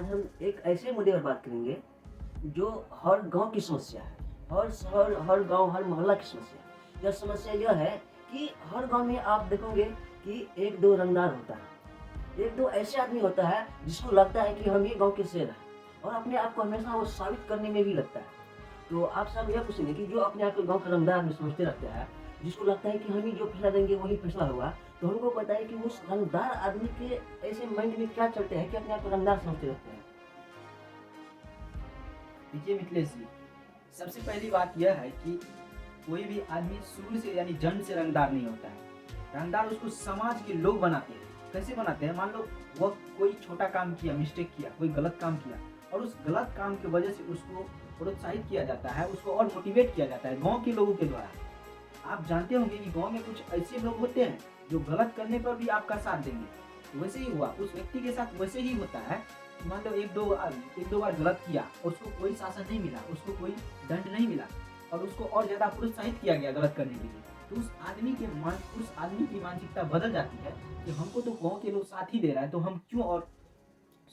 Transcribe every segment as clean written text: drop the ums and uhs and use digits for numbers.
आज हम एक ऐसे मुद्दे पर बात करेंगे जो हर गांव की समस्या है। हर शहर, हर गांव, हर मोहल्ला की समस्या है। यह समस्या यह है कि हर गांव में आप देखोगे कि एक दो रंगदार होता है। एक दो ऐसे आदमी होता है जिसको लगता है कि हम ही गांव के शेर हैं और अपने आप को हमेशा वो साबित करने में भी लगता है। तो आपसे हम यह पूछेंगे कि जो अपने आप को गांव का रंगदार आदमी समझते रखता है, जिसको लगता है कि हम ही जो फैसला देंगे वही फैसला होगा, तो हमको पता है कि उस रंगदार आदमी के ऐसे माइंड में क्या चलते हैं कि अपने आप को रंगदार समझते रखते हैं। देखिए मिथिलेश जी, सबसे पहली बात यह है कि कोई भी आदमी शुरू से यानी जन्म से रंगदार नहीं होता है। रंगदार उसको समाज के लोग बनाते हैं। कैसे बनाते हैं? मान लो वह कोई छोटा काम किया, मिस्टेक किया, कोई गलत काम किया और उस गलत काम की वजह से उसको प्रोत्साहित किया जाता है, उसको और मोटिवेट किया जाता है गांव के लोगों के द्वारा। आप जानते होंगे कि गांव में कुछ ऐसे लोग होते हैं जो गलत करने पर भी आपका साथ देंगे। वैसे ही हुआ उस व्यक्ति के साथ, वैसे ही होता है। मान लो एक दो बार गलत किया, उसको कोई शासन नहीं मिला, उसको कोई दंड नहीं मिला और उसको और ज्यादा प्रोत्साहित किया गया गलत करने के लिए, तो उस आदमी की मानसिकता बदल जाती है कि हमको तो गांव के लोग साथ ही दे रहा है, तो हम क्यों और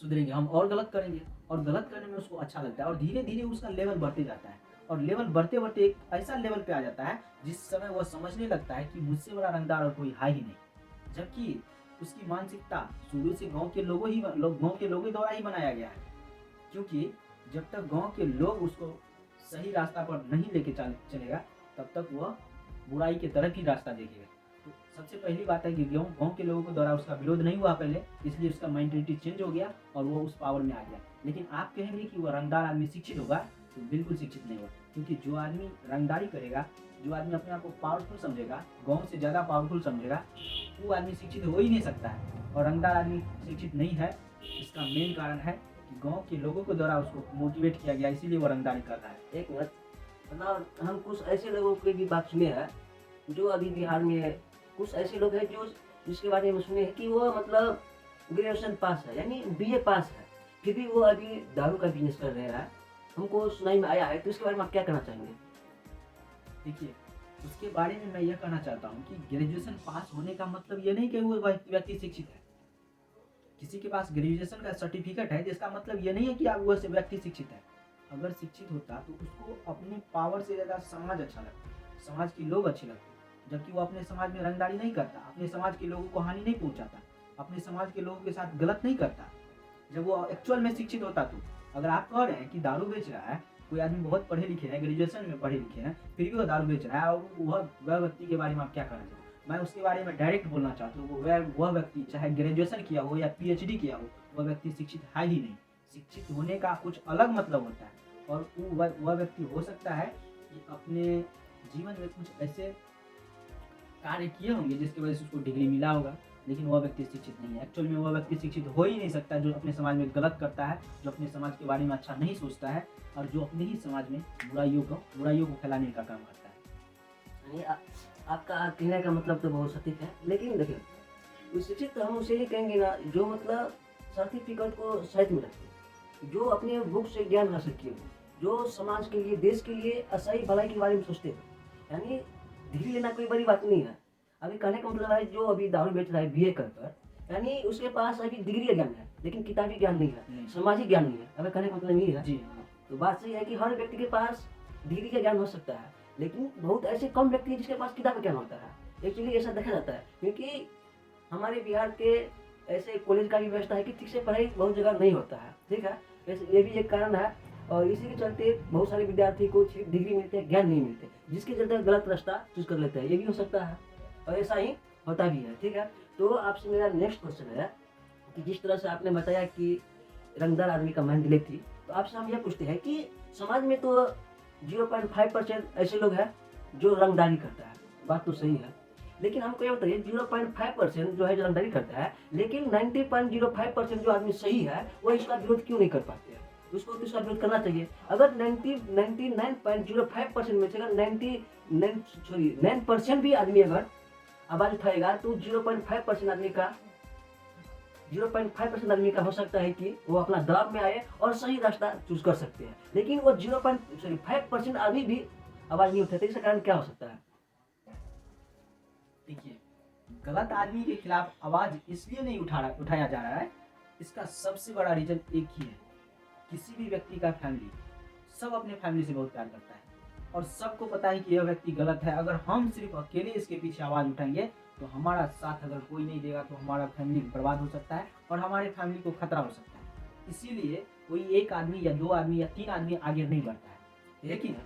सुधरेंगे, हम और गलत करेंगे। और गलत करने में उसको अच्छा लगता है और धीरे धीरे उसका लेवल बढ़ते जाता है और लेवल बढ़ते बढ़ते एक ऐसा लेवल पे आ जाता है जिस समय वह समझने लगता है कि मुझसे बड़ा रंगदार और कोई है ही नहीं। जबकि उसकी मानसिकता शुरू से गांव के लोगों द्वारा ही बनाया गया है। क्योंकि जब तक गांव के लोग उसको सही रास्ता पर नहीं लेके चलेगा, तब तक वह बुराई की तरफ ही रास्ता देखेगा। तो सबसे पहली बात है कि गांव के लोगों के द्वारा उसका विरोध नहीं हुआ पहले, इसलिए उसका मेंटेलिटी चेंज हो गया और वो उस पावर में आ गया। लेकिन आप कहेंगे कि वह रंगदार आदमी शिक्षित होगा, तो बिल्कुल शिक्षित नहीं होगा। क्योंकि जो आदमी रंगदारी करेगा, जो आदमी अपने आप को पावरफुल समझेगा, गांव से ज़्यादा पावरफुल समझेगा, वो आदमी शिक्षित हो ही नहीं सकता है। और रंगदार आदमी शिक्षित नहीं है, इसका मेन कारण है कि गांव के लोगों के द्वारा उसको मोटिवेट किया गया, इसीलिए वो रंगदारी कर रहा है। एक मिनट, मतलब हम कुछ ऐसे लोगों की भी बात सुने हैं जो अभी बिहार में कुछ ऐसे लोग हैं जो जिसके बारे में सुने हैं कि वो मतलब ग्रेजुएशन पास है, यानी बीए पास है, फिर भी वो अभी दारू का बिजनेस कर रहे हैं। हमको सुनाई में आया है, तो इसके बारे में आप क्या कहना चाहेंगे? देखिए, उसके बारे में मैं यह कहना चाहता हूँ कि ग्रेजुएशन पास होने का मतलब ये नहीं कि वो व्यक्ति शिक्षित है। किसी के पास ग्रेजुएशन का सर्टिफिकेट है, जिसका मतलब ये नहीं है कि आप वह व्यक्ति शिक्षित है। अगर शिक्षित होता तो उसको अपनी पावर से ज़्यादा समाज अच्छा लगता, समाज के लोग अच्छे लगते। जबकि वो अपने समाज में रंगदारी नहीं करता, अपने समाज के लोगों को हानि नहीं पहुंचाता, अपने समाज के लोगों के साथ गलत नहीं करता। जब वो एक्चुअल में शिक्षित होता तो अगर आप कह रहे हैं कि दारू बेच रहा है, कोई आदमी बहुत पढ़े लिखे हैं, ग्रेजुएशन में पढ़े लिखे हैं, फिर भी वो दारू बेच रहा है, और वह व्यक्ति के बारे में आप क्या कहना चाहते हैं? मैं उसके बारे में डायरेक्ट बोलना चाहता हूँ, वह व्यक्ति चाहे ग्रेजुएशन किया हो या पीएचडी किया हो, वह व्यक्ति शिक्षित है ही नहीं। शिक्षित होने का कुछ अलग मतलब होता है। और वह व्यक्ति हो सकता है कि अपने जीवन में कुछ ऐसे कार्य किए होंगे जिसकी वजह से उसको डिग्री मिला होगा, लेकिन वह व्यक्ति शिक्षित नहीं है। एक्चुअल में वह व्यक्ति शिक्षित हो ही नहीं सकता जो अपने समाज में गलत करता है, जो अपने समाज के बारे में अच्छा नहीं सोचता है और जो अपने ही समाज में बुराइयों को फैलाने का काम करता है। यानी आपका कहने का मतलब तो बहुत सटीक है, लेकिन देखिए शिक्षित तो हम उसे ही कहेंगे ना जो मतलब सर्टिफिकेट को साइड में रखते, जो अपने बुक से ज्ञान हासिल किए हो, जो समाज के लिए, देश के लिए सही भलाई के बारे में सोचते हो। यानी डिग्री लेना कोई बड़ी बात नहीं है। अभी कहने का मतलब है जो अभी दारू बेच रहा है बीए कर, यानी उसके पास अभी डिग्री का ज्ञान है लेकिन किताबी ज्ञान नहीं है, सामाजिक ज्ञान नहीं है। अगर कहने का मतलब ये है जी, तो बात सही है कि हर व्यक्ति के पास डिग्री का ज्ञान हो सकता है, लेकिन बहुत ऐसे कम व्यक्ति हैं जिसके पास किताब का ज्ञान होता है। एक्चुअली ऐसा देखा जाता है क्योंकि हमारे बिहार के ऐसे कॉलेज का भी व्यवस्था है कि ठीक से पढ़ाई बहुत जगह नहीं होता है, ठीक है। वैसे ये भी एक कारण है और इसी के चलते बहुत सारे विद्यार्थी को सिर्फ डिग्री मिलते हैं, ज्ञान नहीं मिलते, जिसके चलते गलत रास्ता चूज कर लेते हैं। ये भी हो सकता है और ऐसा ही होता भी है, ठीक है। तो आपसे मेरा नेक्स्ट क्वेश्चन है कि जिस तरह से आपने बताया कि रंगदार आदमी का मेंटलिटी थी, तो आपसे हम यह पूछते हैं कि समाज में तो 0.5% ऐसे लोग हैं जो रंगदारी करता है, बात तो सही है। लेकिन हमको ये बताइए 0.5% जो है जो रंगदारी करता है, लेकिन 90.05% जो आदमी सही है वो इसका विरोध क्यों नहीं कर पाते हैं? उसको तो इसका विरोध करना चाहिए। अगर 99.05% में से अगर 9% भी आदमी अगर आवाज उठाएगा तो 0.5% आदमी का हो सकता है कि वो अपना दबाव में आए और सही रास्ता चूज कर सकते हैं। लेकिन वो 0.5% अभी भी आवाज नहीं उठाते, इसका कारण क्या हो सकता है? देखिए, गलत आदमी के खिलाफ आवाज इसलिए नहीं उठाया जा रहा है इसका सबसे बड़ा रीजन एक ही है, किसी भी व्यक्ति का फैमिली, सब अपने फैमिली से बहुत प्यार करता है और सबको पता है कि यह व्यक्ति गलत है। अगर हम सिर्फ अकेले इसके पीछे आवाज़ उठाएंगे तो हमारा साथ अगर कोई नहीं देगा तो हमारा फैमिली बर्बाद हो सकता है और हमारे फैमिली को खतरा हो सकता है। इसीलिए कोई एक आदमी या 2 आदमी या 3 आदमी आगे नहीं बढ़ता है। लेकिन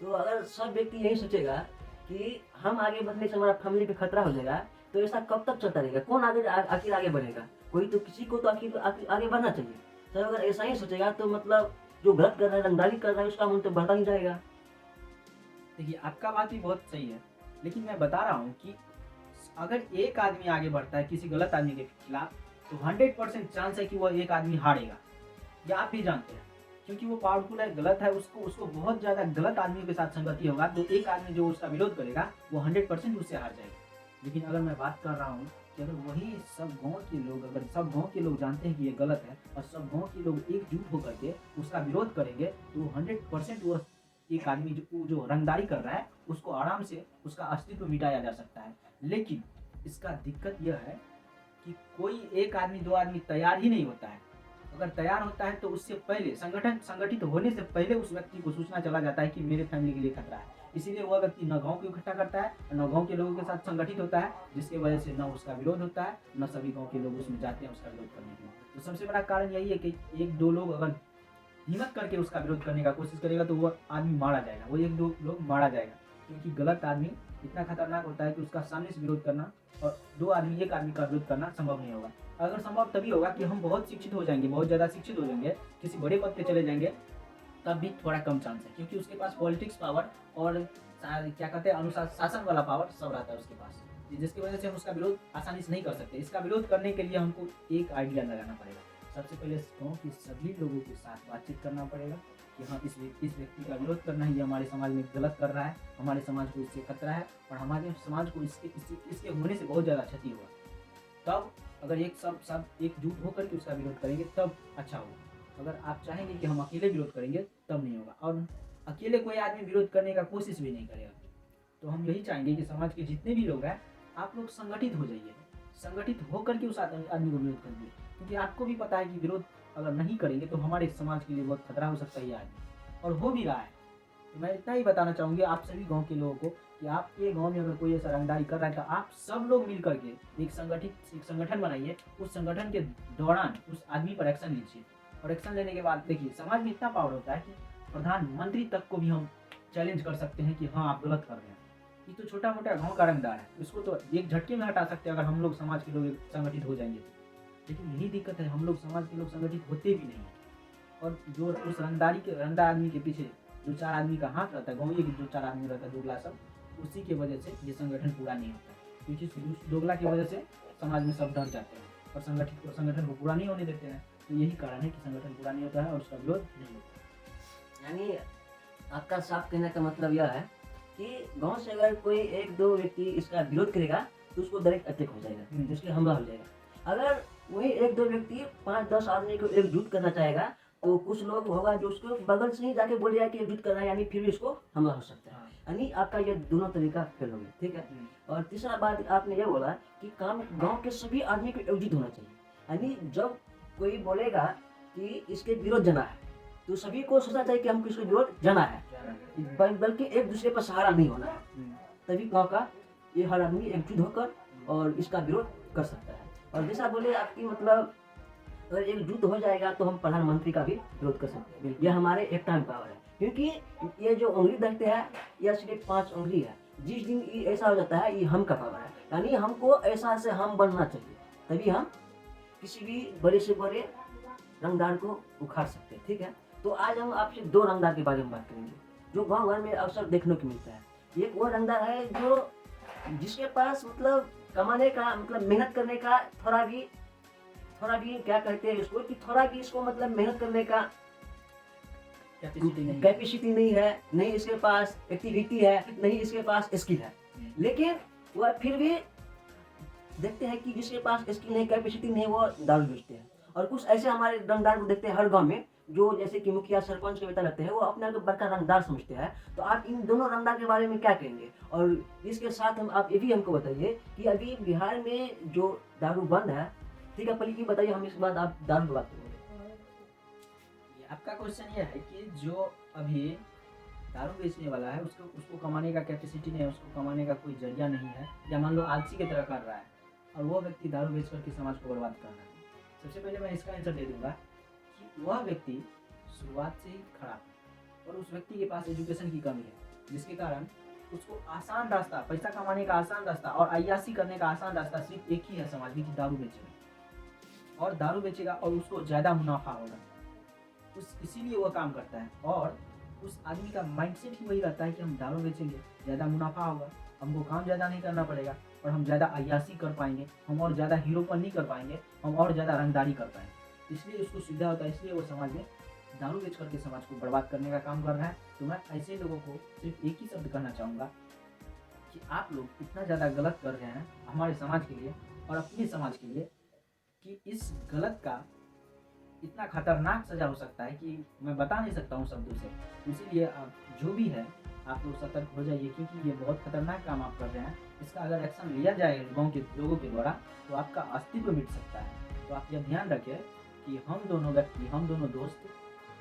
तो अगर सब व्यक्ति यही सोचेगा कि हम आगे बढ़ने से हमारा फैमिली पे खतरा हो जाएगा, तो ऐसा कब तक चलता रहेगा? कौन आखिर आगे बढ़ेगा? कोई तो किसी को तो आखिर आगे बढ़ना चाहिए। तो अगर ऐसा ही सोचेगा तो मतलब जो गलत कर रहा है, रंगदारी कर रहा है, उसका मन तो बढ़ता ही जाएगा। देखिए, आपका बात भी बहुत सही है, लेकिन मैं बता रहा हूँ कि अगर एक आदमी आगे बढ़ता है किसी गलत आदमी के खिलाफ तो 100% चांस है कि वह एक आदमी हारेगा। ये आप भी जानते हैं, क्योंकि वो पावरफुल है, गलत है, उसको बहुत ज़्यादा गलत आदमियों के साथ संगति होगा, तो एक आदमी जो उसका विरोध करेगा वो 100% उससे हार जाएगा। लेकिन अगर मैं बात कर रहा हूँ कि अगर वही सब गाँव के लोग, अगर सब गाँव के लोग जानते हैं कि ये गलत है और सब गाँव के लोग एकजुट होकर के उसका विरोध करेंगे तो 100% वो एक आदमी जो रंगदारी कर रहा है उसको आराम से उसका अस्तित्व मिटाया जा सकता है। लेकिन इसका दिक्कत यह है कि कोई एक आदमी 2 आदमी तैयार ही नहीं होता है। अगर तैयार होता है तो उससे पहले संगठित होने से पहले उस व्यक्ति को सूचना चला जाता है कि मेरे फैमिली के लिए खतरा है। इसीलिए वह व्यक्ति न गाँव को इकट्ठा करता है न गाँव के लोगों के साथ संगठित होता है, जिसकी वजह से न उसका विरोध होता है न सभी गाँव के लोग उसमें जाते हैं उसका विरोध करने के लिए। तो सबसे बड़ा कारण यही है कि 1-2 लोग अगर हिम्मत करके उसका विरोध करने का कोशिश करेगा तो वो आदमी मारा जाएगा, वो 1-2 लोग मारा जाएगा। क्योंकि गलत आदमी इतना खतरनाक होता है कि उसका सामने से विरोध करना और 2 आदमी एक आदमी का विरोध करना संभव नहीं होगा। अगर संभव तभी होगा कि हम बहुत शिक्षित हो जाएंगे, बहुत ज़्यादा शिक्षित हो जाएंगे, किसी बड़े पद पे चले जाएंगे, तब भी थोड़ा कम चांस है, क्योंकि उसके पास पॉलिटिक्स पावर और क्या कहते हैं अनुशासन वाला पावर सब रहता है उसके पास, जिसकी वजह से हम उसका विरोध आसानी से नहीं कर सकते। इसका विरोध करने के लिए हमको एक आइडिया लगाना पड़ेगा। सबसे पहले गाँव के सभी लोगों के साथ बातचीत करना पड़ेगा कि हाँ, इस व्यक्ति का विरोध करना है, ये हमारे समाज में गलत कर रहा है, हमारे समाज को इससे खतरा है और हमारे समाज को इसके होने से बहुत ज़्यादा क्षति होगा। तब अगर सब एकजुट होकर के उसका विरोध करेंगे तब अच्छा होगा। अगर आप चाहेंगे कि हम अकेले विरोध करेंगे तब नहीं होगा, और अकेले कोई आदमी विरोध करने का कोशिश भी नहीं करेगा। तो हम यही चाहेंगे कि समाज के जितने भी लोग हैं आप लोग संगठित हो जाइए, संगठित होकर के उस आदमी को विरोध करिए, क्योंकि आपको भी पता है कि विरोध अगर नहीं करेंगे तो हमारे समाज के लिए बहुत खतरा हो सकता है ये आदमी, और हो भी रहा है। तो मैं इतना ही बताना चाहूँगी आप सभी गांव के लोगों को कि आपके गांव में अगर कोई ऐसा रंगदारी कर रहा है तो आप सब लोग मिल करके एक संगठन बनाइए, उस संगठन के दौरान उस आदमी पर एक्शन लीजिए, और एक्शन लेने के बाद देखिए समाज में इतना पावर होता है कि प्रधानमंत्री तक को भी हम चैलेंज कर सकते हैं कि हाँ आप गलत कर रहे हैं। ये तो छोटा मोटा गाँव का रंगदार है, इसको तो एक झटके में हटा सकते हैं अगर हम लोग समाज के लोग संगठित हो जाएंगे तो। लेकिन यही दिक्कत है, हम लोग समाज के लोग संगठित होते भी नहीं हैं, और जो उस रंगदार आदमी के पीछे जो 4 आदमी का हाथ रहता है, गाँव के जो 4 आदमी रहता है दोगला सब, उसी के वजह से ये संगठन पूरा नहीं होता है। क्योंकि उस दोगला की वजह से समाज में सब डर जाते हैं और संगठन को पूरा नहीं होने देते हैं। तो यही कारण है कि संगठन पूरा नहीं होता है और उसका विरोध नहीं होता। यानी आपका साफ कहने का मतलब यह है कि गांव से अगर कोई 1-2 व्यक्ति इसका विरोध करेगा तो उसको डायरेक्ट अटैक हो जाएगा, जिसके हमला हो जाएगा। अगर वही 1-2 व्यक्ति 5-10 आदमी को एकजुट करना चाहेगा तो कुछ लोग होगा जो उसको बगल से ही जाके बोलेगा कि एकजुट करना है, यानी फिर भी उसको हमला हो सकता है। यानी आपका ये दोनों तरीका फेल हो गया, ठीक है। और तीसरा बात आपने ये बोला कि गांव के सभी आदमी को एकजुट होना चाहिए, यानी जब कोई बोलेगा कि इसके विरोध जना है तो सभी को सोचना चाहिए कि हमको इसके विरोध जना है, बल्कि एक दूसरे पर सहारा नहीं होना है। तभी गाँव का ये हर आदमी एकजुट होकर और इसका विरोध कर सकता है। और जैसा बोले आपकी मतलब अगर एकजुट हो जाएगा तो हम प्रधानमंत्री का भी विरोध कर सकते हैं। यह हमारे एक टाइम पावर है, क्योंकि ये जो उंगली देखते हैं यह सिर्फ 5 उंगली है। जिस दिन ये ऐसा हो जाता है ये हम का पावर है, यानी हमको ऐसा से हम बनना चाहिए, तभी हम किसी भी बड़े से बड़े रंगदार को उखाड़ सकते हैं, ठीक है। तो आज हम आपसे 2 रंगदार के बारे में बात करेंगे जो गाँव घर में अक्सर देखने को मिलता है। एक वो रंगदार है जो जिसके पास मतलब कमाने का मतलब मेहनत करने का थोड़ा भी क्या कहते हैं इसको, कि थोड़ा भी इसको मतलब मेहनत करने का कैपेसिटी नहीं है, नहीं इसके पास एक्टिविटी है, नहीं इसके पास स्किल है। लेकिन वह फिर भी देखते हैं कि जिसके पास स्किल नहीं, कैपेसिटी नहीं, वो दारू बेचते हैं। और कुछ ऐसे हमारे रंगदार को देखते हैं हर गांव में, जो जैसे कि मुखिया सरपंच के बेटा रहते हैं, वो अपने आप को बड़का रंगदार समझते हैं। तो आप इन दोनों रंगदार के बारे में क्या कहेंगे? और इसके साथ आप ये भी हमको बताइए कि अभी बिहार में जो दारू बंद है ठीक है, पहले ये बताइए, हम इसके बाद आप दारू की बात करेंगे। आपका क्वेश्चन ये है कि जो अभी दारू बेचने वाला है उसको उसको कमाने का कैपेसिटी नहीं है, उसको कमाने का कोई जरिया नहीं है, या मान लो आलसी की तरह कर रहा है, और वो व्यक्ति दारू बेच करके समाज को बर्बाद कर रहा है। सबसे पहले मैं इसका आंसर दे दूंगा कि वह व्यक्ति शुरुआत से ही खराब है और उस व्यक्ति के पास एजुकेशन की कमी है, जिसके कारण उसको आसान रास्ता, पैसा कमाने का आसान रास्ता और अय्याशी करने का आसान रास्ता सिर्फ एक ही है समाज में, कि दारू बेचेगा, और दारू बेचेगा और उसको ज़्यादा मुनाफा होगा, इसीलिए वो काम करता है। और उस आदमी का माइंडसेट ही वही रहता है कि हम दारू बेचेंगे, ज़्यादा मुनाफा होगा, हमको काम ज़्यादा नहीं करना पड़ेगा, और हम ज़्यादा अय्याशी कर पाएंगे, हम और ज़्यादा हीरोपन नहीं कर पाएंगे, हम और ज़्यादा रंगदारी कर पाएंगे। इसलिए उसको सुविधा होता है, इसलिए वो समाज में दारू बेच करके समाज को बर्बाद करने का काम कर रहा है। तो मैं ऐसे लोगों को सिर्फ एक ही शब्द कहना चाहूँगा कि आप लोग इतना ज़्यादा गलत कर रहे हैं हमारे समाज के लिए और अपने समाज के लिए, कि इस गलत का इतना खतरनाक सजा हो सकता है कि मैं बता नहीं सकता हूँ शब्दों से। इसीलिए आप जो भी है आप लोग सतर्क हो जाइए, क्योंकि ये बहुत खतरनाक काम आप कर रहे हैं। इसका अगर एक्शन लिया जाए गाँव के लोगों के द्वारा तो आपका अस्तित्व मिट सकता है। तो आप यह ध्यान रखें कि हम दोनों व्यक्ति, हम दोनों दोस्त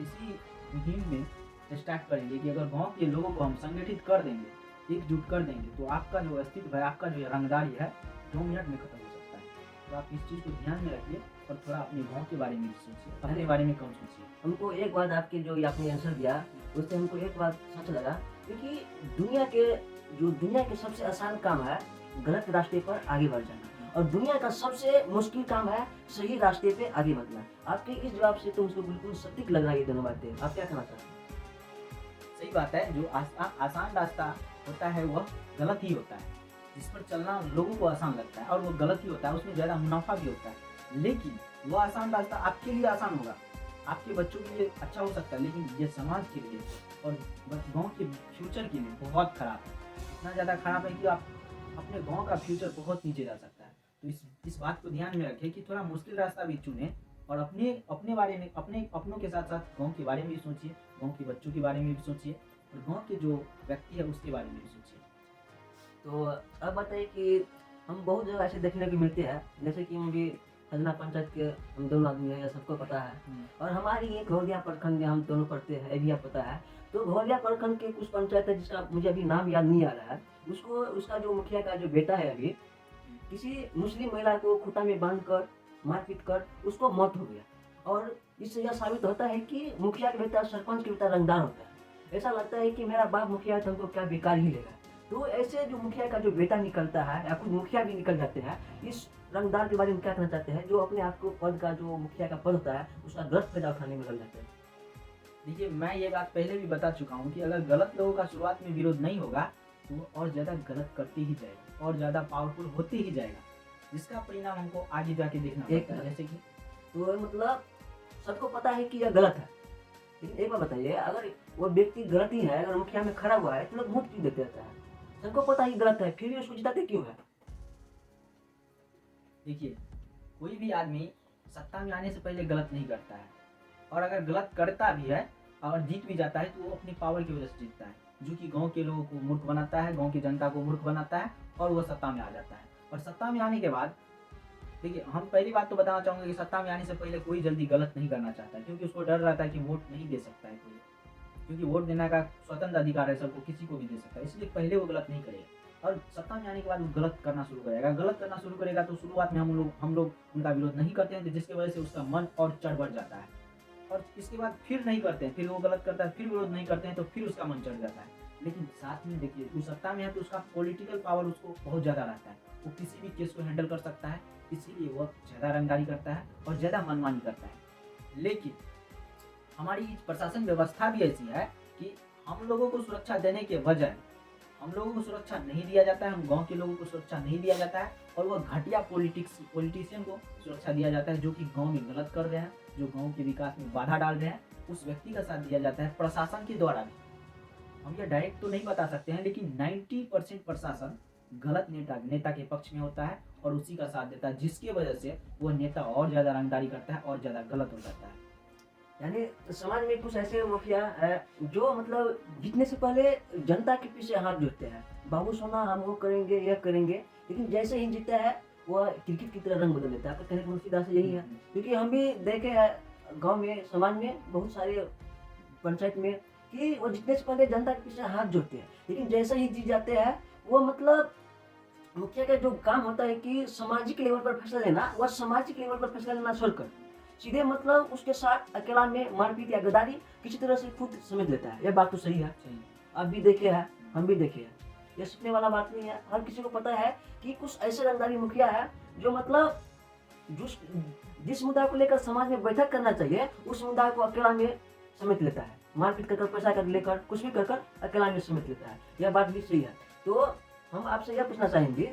इसी मुहिम में स्टार्ट करेंगे कि अगर गांव के लोगों को हम संगठित कर देंगे, एकजुट कर देंगे, तो आपका जो अस्तित्व है, आपका जो रंगदारी है 2 मिनट में खत्म हो सकता है। तो आप इस चीज़ को ध्यान में रखिए और थोड़ा अपने गांव के बारे में सोचिए, अपने बारे में कम सोचिए। हमको एक बात आपके जो ये आपने आंसर दिया उससे हमको एक बात सच लगा, क्योंकि दुनिया के सबसे आसान काम है गलत रास्ते पर आगे बढ़ जाना, और दुनिया का सबसे मुश्किल काम है सही रास्ते पे आगे बढ़ना। आपके इस जवाब से तो मुझको बिल्कुल सटीक लग रहा है ये दोनों बातें। आप क्या कहना चाहते हैं? सही बात है, जो आसान रास्ता होता है वह गलत ही होता है, जिस पर चलना लोगों को आसान लगता है और वो गलत ही होता है, उसमें ज़्यादा मुनाफा भी होता है। लेकिन वो आसान रास्ता आपके लिए आसान होगा, आपके बच्चों के लिए अच्छा हो सकता है, लेकिन ये समाज के लिए और गाँव के फ्यूचर के लिए बहुत खराब है। इतना ज़्यादा खराब है कि आप अपने गाँव का फ्यूचर बहुत नीचे जा सकता है। तो इस बात को ध्यान में रखें कि थोड़ा मुश्किल रास्ता भी चुनें, और अपने बारे में, अपनों के साथ साथ गांव के बारे में भी सोचिए, गांव के बच्चों के बारे में भी सोचिए, और गांव के जो व्यक्ति है उसके बारे में भी सोचिए। तो अब बताइए कि हम बहुत जगह ऐसे देखने को मिलते हैं, जैसे कि हम भी खजना पंचायत के हम दोनों आदमी हैं, यह सबको पता है। और हमारी ये घोलिया प्रखंड में हम दोनों पढ़ते हैं, ये भी आप पता है। तो घोलिया प्रखंड के कुछ पंचायत है जिसका मुझे अभी नाम याद नहीं आ रहा है, उसका जो मुखिया का जो बेटा है अभी किसी मुस्लिम महिला को खूंटा में बांधकर मारपीट कर उसको मौत हो गया। और इससे यह साबित होता है कि मुखिया के बेटा, सरपंच के बेटा रंगदार होता है। ऐसा लगता है कि मेरा बाप मुखिया है तो हमको क्या बेकार ही लेगा। तो ऐसे जो मुखिया का जो बेटा निकलता है, या कुछ मुखिया भी निकल जाते हैं, इस रंगदार के बारे में क्या कहना चाहते हैं, जो अपने आप को पद का, जो मुखिया का पद होता है उसका गलत फायदा उठाने में लग जाते हैं? देखिए, मैं ये बात पहले भी बता चुका हूँ कि अगर गलत लोगों का शुरुआत में विरोध नहीं होगा तो वो और ज़्यादा गलत करते ही जाएगा और ज़्यादा पावरफुल होते ही जाएगा, जिसका परिणाम हमको आगे जाके देखना पड़ता है। जैसे कि तो मतलब सबको पता है कि यह गलत है, लेकिन एक बार बताइए, अगर वो व्यक्ति गलत ही है, अगर मुखिया में खड़ा हुआ है तो लोग वोट क्यों देते रहता है? सबको पता ही गलत है, फिर भी उसको जिताते क्यों है? देखिए, कोई भी आदमी सत्ता में आने से पहले गलत नहीं करता है, और अगर गलत करता भी है और जीत भी जाता है तो वो अपनी पावर की वजह से जीतता है, जो कि गांव के लोगों को मूर्ख बनाता है, गांव की जनता को मूर्ख बनाता है, और वो सत्ता में आ जाता है। और सत्ता में आने के बाद देखिए, हम पहली बात तो बताना चाहूँगा कि सत्ता में आने से पहले कोई जल्दी गलत नहीं करना चाहता है, क्योंकि उसको डर रहता है कि वोट नहीं दे सकता है कोई, क्योंकि वोट देने का स्वतंत्र अधिकार है, सबको, किसी को भी दे सकता है, इसलिए पहले वो गलत नहीं करेगा। और सत्ता में आने के बाद वो गलत करना शुरू करेगा। गलत करना शुरू करेगा तो शुरुआत में हम लोग उनका विरोध नहीं करते हैं, जिसकी वजह से उसका मन और चढ़ बढ़ जाता है, और इसके बाद फिर नहीं करते हैं, फिर वो गलत करता है, फिर विरोध नहीं करते हैं, तो फिर उसका मन चढ़ जाता है। लेकिन साथ में देखिए, वो सत्ता में है तो उसका पॉलिटिकल पावर उसको बहुत ज़्यादा रहता है, वो किसी भी केस को हैंडल कर सकता है, इसीलिए वो ज़्यादा रंगदारी करता है और ज़्यादा मनमानी करता है। लेकिन हमारी प्रशासन व्यवस्था भी ऐसी है कि हम लोगों को सुरक्षा देने के बजाय हम लोगों को सुरक्षा नहीं दिया जाता है, हम गांव के लोगों को सुरक्षा नहीं दिया जाता है, और वह घटिया पॉलिटिशियन को सुरक्षा दिया जाता है, जो कि गांव में गलत कर रहे हैं, जो गांव के विकास में बाधा डाल रहे हैं, उस व्यक्ति का साथ दिया जाता है प्रशासन के द्वारा भी। हम ये डायरेक्ट तो नहीं बता सकते हैं, लेकिन 90% प्रशासन गलत नेता के पक्ष में होता है और उसी का साथ देता है, जिसकी वजह से वह नेता और ज़्यादा रंगदारी करता है और ज़्यादा गलत हो जाता है। यानी समाज में कुछ ऐसे मुखिया है जो मतलब जीतने से पहले जनता के पीछे हाथ जोड़ते हैं, बाबू सोना हम वो करेंगे, यह करेंगे, लेकिन जैसे ही जीता है वो क्रिकेट की तरह रंग बदल देता है। आपका कहने का मतलब सीधा से यही है, क्योंकि हम भी देखे हैं गाँव में, समाज में, बहुत सारे पंचायत में, कि वो जीतने से पहले जनता के पीछे हाथ जोड़ते हैं, लेकिन जैसे ही जीत जाते हैं वो मतलब मुखिया का जो काम होता है कि सामाजिक लेवल पर फैसला लेना, वह सामाजिक लेवल पर फैसला लेना छोड़कर सीधे मतलब उसके साथ अकेला में मारपीट या गद्दारी किसी तरह से खुद समझ लेता है। यह बात तो सही है, सही। आप भी देखे हैं, हम भी देखे हैं। ये सीखने वाला बात नहीं है, हर किसी को पता है कि कुछ ऐसे रंगदारी मुखिया है जो मतलब जिस मुद्दा को लेकर समाज में बैठक करना चाहिए उस मुद्दा को अकेला में समेट लेता है, मारपीट कर पैसा कर लेकर कुछ भी कर अकेला में समेट लेता है। यह बात भी सही है। तो हम आपसे यह पूछना चाहेंगे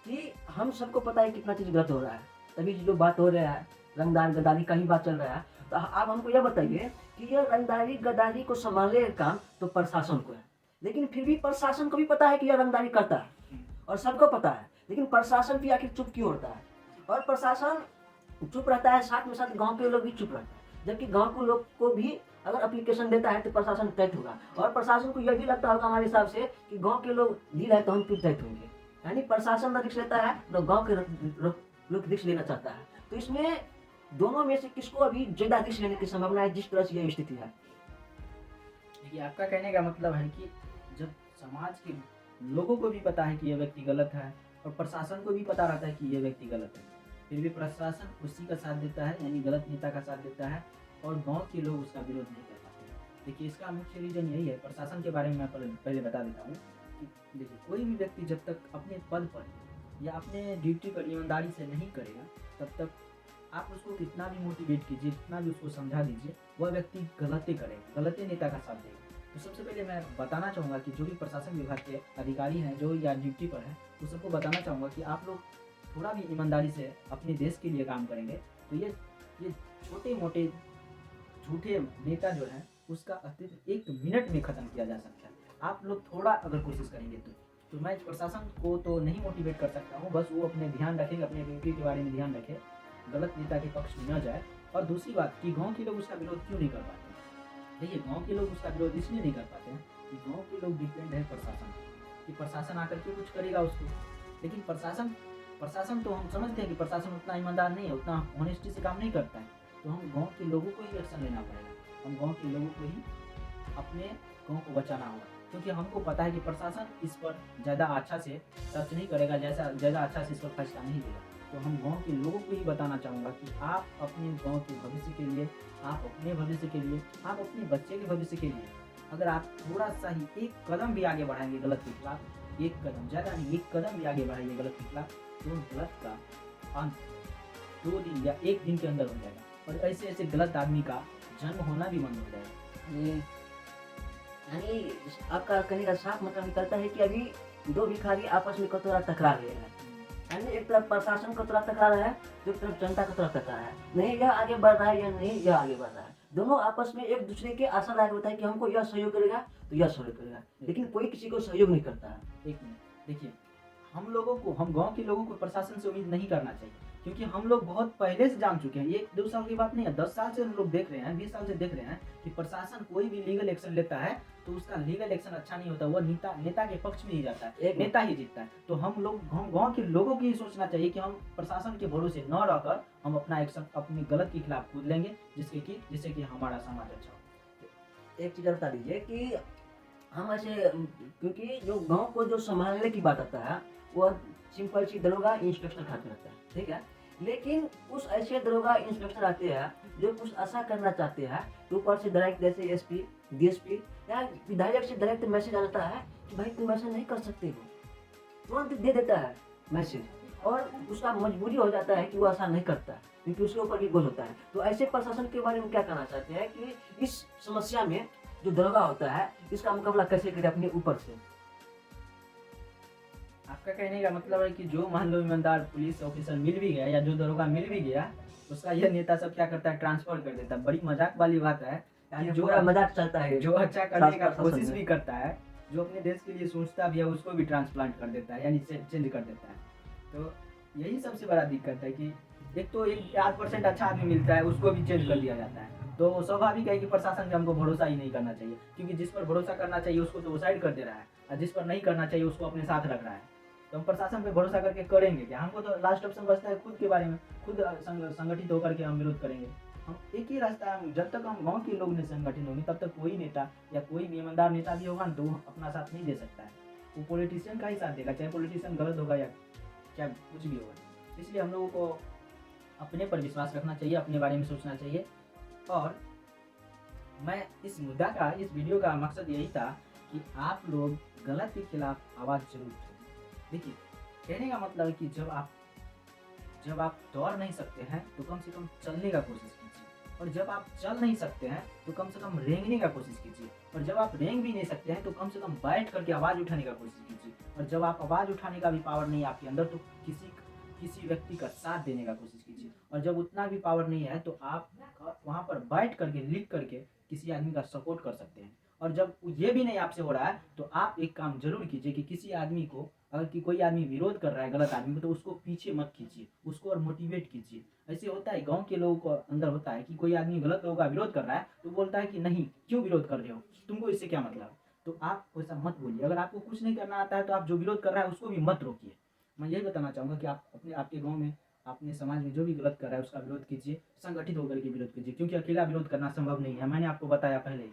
कि हम सबको पता है कितना चीज़ गलत हो रहा है, तभी जो बात हो रहा है रंगदार गद्दारी का ही बात चल रहा है। तो आप हमको यह बताइए कि यह रंगदारी गद्दारी को संभालने का काम तो प्रशासन को है, लेकिन फिर भी प्रशासन को भी पता है कि यह रंगदारी करता है और सबको पता है, लेकिन प्रशासन भी आखिर चुप क्यों होता है? और प्रशासन चुप रहता है, साथ में साथ गांव के लोग भी चुप रहते हैं, जबकि गांव के लोग को भी अगर एप्लीकेशन देता है तो प्रशासन तैयार होगा, और प्रशासन को यह भी लगता होगा हमारे हिसाब से कि गांव के लोग ढील है तो हम क्यों तैयार होंगे। यानी प्रशासन रिस्क लेता है तो गांव के लोग रिस्क लेना चाहता है। तो इसमें दोनों में से किसको अभी ज्यादा रिस्क लेने की संभावना है, जिस तरह से यह स्थिति है? देखिए, आपका कहने का मतलब है कि जब समाज के लोगों को भी पता है कि यह व्यक्ति गलत है और प्रशासन को भी पता रहता है कि यह व्यक्ति गलत है, फिर भी प्रशासन उसी का साथ देता है, यानी गलत नेता का साथ देता है, और गांव के लोग उसका विरोध नहीं कर पाते। देखिए, इसका मुख्य रीजन यही है। प्रशासन के बारे में मैं पहले बता देता हूँ कि देखिए, कोई भी व्यक्ति जब तक अपने पद पर या अपने ड्यूटी पर ईमानदारी से नहीं करेगा, तब तक आप उसको कितना भी मोटिवेट कीजिए, कितना भी उसको समझा दीजिए, वह व्यक्ति गलती करेगा, गलती नेता का साथ देगा। तो सबसे पहले मैं बताना चाहूँगा कि जो भी प्रशासन विभाग के अधिकारी हैं, जो या ड्यूटी पर हैं, तो सबको बताना चाहूँगा कि आप लोग थोड़ा भी ईमानदारी से अपने देश के लिए काम करेंगे तो ये छोटे मोटे झूठे नेता जो है उसका अस्तित्व 1 मिनट में ख़त्म किया जा सकता है। आप लोग थोड़ा अगर कोशिश करेंगे तो मैं प्रशासन को तो नहीं मोटिवेट कर सकता हूँ, बस वो अपने ध्यान रखेंगे, अपने ड्यूटी के बारे में ध्यान रखें, गलत नेता के पक्ष में न जाए। और दूसरी बात कि गाँव के लोग उसका विरोध क्यों नहीं कर पाते? देखिए, गाँव के लोग उसका विरोध इसलिए नहीं कर पाते हैं कि गाँव के लोग डिपेंड है प्रशासन कि प्रशासन आकर के कुछ करेगा उसको। लेकिन प्रशासन तो हम समझते हैं कि प्रशासन उतना ईमानदार नहीं है, उतना ऑनेस्टी से काम नहीं करता है। तो हम गांव के लोगों को ही एक्शन लेना पड़ेगा, हम गांव के लोगों को ही अपने गांव को बचाना होगा, क्योंकि हमको पता है कि प्रशासन इस पर ज़्यादा अच्छा से सर्च नहीं करेगा, ज़्यादा अच्छा से इस पर फैसला नहीं देगा। तो हम गांव के लोगों को ही बताना चाहूँगा कि आप अपने गाँव के भविष्य के लिए, आप अपने भविष्य के लिए, आप अपने बच्चे के भविष्य के लिए अगर आप थोड़ा सा ही एक कदम भी आगे बढ़ाएंगे गलत के खिलाफ, एक कदम, ज़्यादा नहीं, एक कदम भी आगे बढ़ाइए गलत के खिलाफ, तो गलत का अंत 2 दिन या 1 दिन के अंदर हो जाएगा, और ऐसे ऐसे गलत आदमी का जन्म होना भी बंद हो जाएगा। यानी आपका कहने का साफ मतलब निकलता है कि अभी 2 भिखारी आपस में कतोरा टकरा रहे हैं। यानी एक तरफ प्रशासन कतोरा टकरा रहा है, दूसरी तरफ जनता कतोरा टकरा है, नहीं यह आगे बढ़ रहा है या नहीं यह आगे बढ़ रहा है। दोनों आपस में एक दूसरे के आशा लगाए होता है कि हमको यह सहयोग करेगा तो यह सहयोग करेगा, लेकिन कोई किसी को सहयोग नहीं करता है। एक मिनट, देखिए, हम गांव के लोगों को प्रशासन से उम्मीद नहीं करना चाहिए, क्योंकि हम लोग बहुत पहले से जान चुके हैं। ये 1-2 साल की बात नहीं है, 10 साल से हम लोग देख रहे हैं, 20 साल से देख रहे हैं कि प्रशासन कोई भी लीगल एक्शन लेता है तो उसका लीगल एक्शन अच्छा नहीं होता, वो नेता के पक्ष में ही जाता है, नेता ही जीतता है। तो हम लोग गाँव के लोगों की सोचना चाहिए कि हम प्रशासन के भरोसे न रहकर हम अपना एक्शन अपने गलत के खिलाफ कूद लेंगे, जिससे कि हमारा समाज अच्छा हो। एक चीज़ बता दीजिए कि हम ऐसे, क्योंकि जो गांव को जो संभालने की बात आता है वो सिंपल सी दरोगा इंस्पेक्टर खाते रहता है, ठीक है। लेकिन कुछ ऐसे दरोगा इंस्पेक्टर आते हैं जो कुछ ऐसा करना चाहते हैं तो ऊपर से डायरेक्ट, जैसे एसपी, डीएसपी या विधायक से डायरेक्ट मैसेज आता है कि भाई तुम ऐसा नहीं कर सकते हो, तुरंत दे देता है मैसेज, और उसका मजबूरी हो जाता है कि वो ऐसा नहीं करता क्योंकि उसके ऊपर भी बोझ होता है। तो ऐसे प्रशासन के बारे में क्या कहना चाहते हैं कि इस समस्या में जो दरोगा होता है इसका मुकाबला कैसे करें अपने ऊपर से? आपका कहने का मतलब है कि जो मान लो ईमानदार पुलिस ऑफिसर मिल भी गया या जो दरोगा मिल भी गया, उसका यह नेता सब क्या करता है, ट्रांसफर कर देता है। बड़ी मजाक वाली बात है, यानी जो मजाक चलता है, जो अच्छा करने का कोशिश भी करता है, जो अपने देश के लिए सोचता भी है, उसको भी ट्रांसप्लांट कर देता है, यानी चेंज कर देता है। तो यही सबसे बड़ा दिक्कत है कि एक तो 1% अच्छा आदमी मिलता है, उसको भी चेंज कर दिया जाता है। तो स्वाभाविक है कि प्रशासन पे हमको भरोसा ही नहीं करना चाहिए, क्योंकि जिस पर भरोसा करना चाहिए उसको तो वो साइड कर दे रहा है, और जिस पर नहीं करना चाहिए उसको अपने साथ रख रहा है। तो हम प्रशासन पे भरोसा करके करेंगे क्या? हमको तो लास्ट ऑप्शन बचता है खुद के बारे में, खुद संगठित होकर के हम विरोध करेंगे। हम एक ही रास्ता है, जब तक हम गाँव के लोग नहीं संगठित होंगे तब तक कोई नेता या कोई भी ईमानदार नेता भी होगा ना, तो वो अपना साथ नहीं दे सकता है। वो पॉलिटिशियन का ही साथ देगा, चाहे पॉलिटिशियन गलत होगा या क्या कुछ भी होगा। इसलिए हम लोगों को अपने पर विश्वास रखना चाहिए, अपने बारे में सोचना चाहिए। और मैं इस मुद्दा का, इस वीडियो का मकसद यही था कि आप लोग गलत के खिलाफ आवाज़ जरूर उठाएं। देखिए, कहने का मतलब है कि जब आप दौड़ नहीं सकते हैं तो कम से कम चलने का कोशिश कीजिए, और जब आप चल नहीं सकते हैं तो कम से कम रेंगने का कोशिश कीजिए, और जब आप रेंग भी नहीं सकते हैं तो कम से कम बैठ करके आवाज़ उठाने का कोशिश कीजिए, और जब आप आवाज़ उठाने का भी पावर नहीं है आपके अंदर तो किसी व्यक्ति का साथ देने का कोशिश कीजिए, और जब उतना भी पावर नहीं है तो आप वहाँ पर बैठ करके, लिख करके किसी आदमी का सपोर्ट कर सकते हैं। और जब ये भी नहीं आपसे हो रहा है तो आप एक काम जरूर कीजिए कि किसी आदमी को, अगर कि कोई आदमी विरोध कर रहा है गलत आदमी को, तो उसको पीछे मत खींचिए, उसको और मोटिवेट कीजिए। ऐसे होता है, गांव के लोगों को अंदर होता है कि कोई आदमी गलत लोगों का विरोध कर रहा है तो बोलता है कि नहीं, क्यों विरोध कर रहे हो, तुमको इससे क्या मतलब। तो आप वैसा मत बोलिए। अगर आपको कुछ नहीं करना आता है तो आप जो विरोध कर रहा है उसको भी मत रोकिए। मैं यही बताना चाहूँगा कि आप आपके गाँव में, अपने समाज में जो भी गलत कर रहा है उसका विरोध कीजिए, संगठित होकर के विरोध कीजिए, क्योंकि अकेला विरोध करना संभव नहीं है। मैंने आपको बताया पहले ही।